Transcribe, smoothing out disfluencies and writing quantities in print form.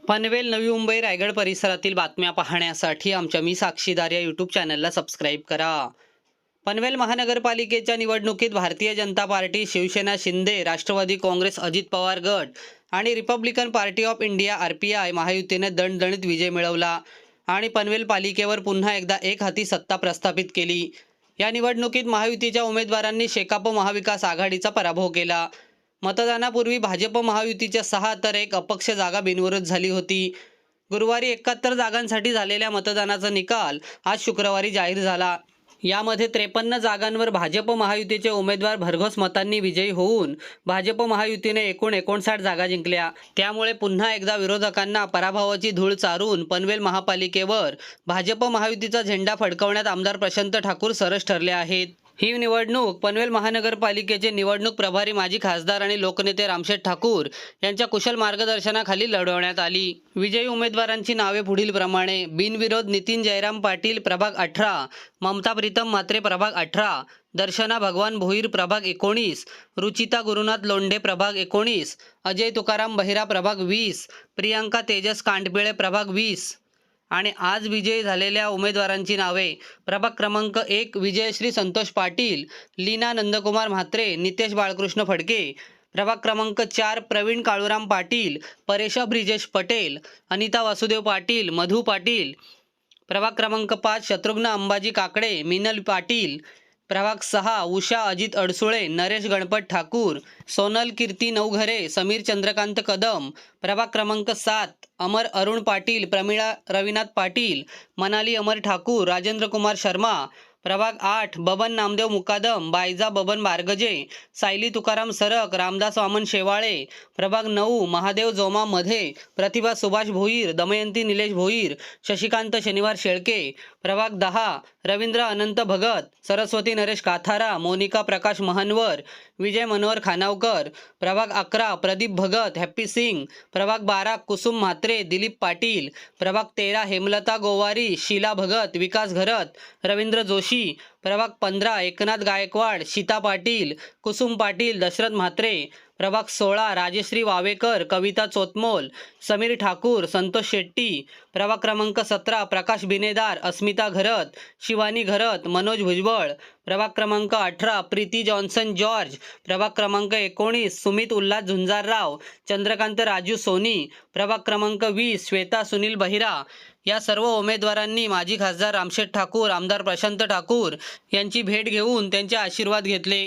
पनवेल, नवी मुंबई, रायगड परिसरातील बातम्या पाहण्यासाठी आमच्या मी साक्षीदार या यूट्यूब चॅनलला सबस्क्राईब करा. पनवेल महानगरपालिकेच्या निवडणुकीत भारतीय जनता पार्टी, शिवसेना शिंदे, राष्ट्रवादी काँग्रेस अजित पवार गट आणि Republican party of India RPI महायुतीने दणदणीत विजय मिळवला आणि पनवेल पालिकेवर पुन्हा एकदा एकहाती सत्ता प्रस्थापित केली. या निवडणुकीत महायुतीच्या उमेदवारांनी शेकाप महाविकास आघाडीचा पराभव केला. मतदानापूर्वी भाजप महायुतीच्या 6 तर 1 अपक्ष जागा बिनविरोध झाली होती. गुरुवारी 71 जागांसाठी झालेल्या मतदानाचा निकाल आज शुक्रवारी जाहीर झाला. यामध्ये 53 जागांवर भाजप महायुतीचे उमेदवार भरघोस मतांनी विजयी होऊन भाजप महायुतीने एकूण 59 जागा जिंकल्या. त्यामुळे पुन्हा एकदा विरोधकांना पराभवाची धूळ चारून पनवेल महापालिकेवर भाजप महायुतीचा झेंडा फडकवण्यात आमदार प्रशांत ठाकूर सरस ठरले आहेत. ही निवडणूक पनवेल महानगरपालिकेचे निवडणूक प्रभारी माजी खासदार आणि लोकनेते रामशेठ ठाकूर यांच्या कुशल मार्गदर्शनाखाली लढवण्यात आली. विजयी उमेदवारांची नावे पुढीलप्रमाणे: बिनविरोध नितीन जयराम पाटील प्रभाग 18, ममता प्रीतम म्हात्रे प्रभाग 18, दर्शना भगवान भोईर प्रभाग 19, रुचिता गुरुनाथ लोंढे प्रभाग 19, अजय तुकाराम बहिरा प्रभाग 20, प्रियांका तेजस कांडपिळे प्रभाग 20. आणि आज विजयी झालेल्या उमेदवारांची नावे: प्रभाग क्रमांक 1 विजयश्री संतोष पाटील, लीना नंदकुमार म्हात्रे, नितेश बाळकृष्ण फडके. प्रभाग क्रमांक 4 प्रवीण काळूराम पाटील, परेशा ब्रिजेश पटेल, अनिता वासुदेव पाटील, मधु पाटील. प्रभाग क्रमांक 5 शत्रुघ्न अंबाजी काकडे, मिनल पाटील. प्रभाग 6 उषा अजित अडसुळे, नरेश गणपत ठाकूर, सोनल कीर्ती नवघरे, समीर चंद्रकांत कदम. प्रभाग क्रमांक 7 अमर अरुण पाटील, प्रमिळा रविनाथ पाटील, मनाली अमर ठाकूर, राजेंद्र कुमार शर्मा. प्रभाग 8 बबन नामदेव मुकादम, बायजा बबन बारगजे, सायली तुकाराम सरक, रामदास वामन शेवाळे. प्रभाग 9 महादेव जोमा मध्ये, प्रतिभा सुभाष भोईर, दमयंती निलेश भोईर, शशिकांत शनिवार शेळके. प्रभाग 10 रवींद्र अनंत भगत, सरस्वती नरेश काथारा, मोनिका प्रकाश महनवर, विजय मनोहर खानावकर. प्रभाग 11 प्रदीप भगत, हॅप्पी सिंग. प्रभाग 12 कुसुम म्हात्रे, दिलीप पाटील. प्रभाग 13 हेमलता गोवारी, शीला भगत, विकास घरत, रवींद्र जोशी. प्रभाग 15 एकनाथ गायकवाड, शीता पाटील, कुसुम पाटील, दशरथ म्हात्रे. प्रभाग 16 राजश्री वावेकर, कविता चोतमोल, समीर ठाकूर, संतोष शेट्टी. प्रभाग क्रमांक 17 प्रकाश बिनेदार, अस्मिता घरत, शिवानी घरत, मनोज भुजबळ. प्रभाग क्रमांक 18 प्रीती जॉन्सन जॉर्ज. प्रभाग क्रमांक 19 सुमित उल्हास झुंजारराव, चंद्रकांत राजू सोनी. प्रभाग क्रमांक 20 श्वेता सुनील बहिरा. या सर्व उमेदवारांनी माजी खासदार रामशेठ ठाकूर, आमदार प्रशांत ठाकूर यांची भेट घेऊन त्यांचे आशीर्वाद घेतले.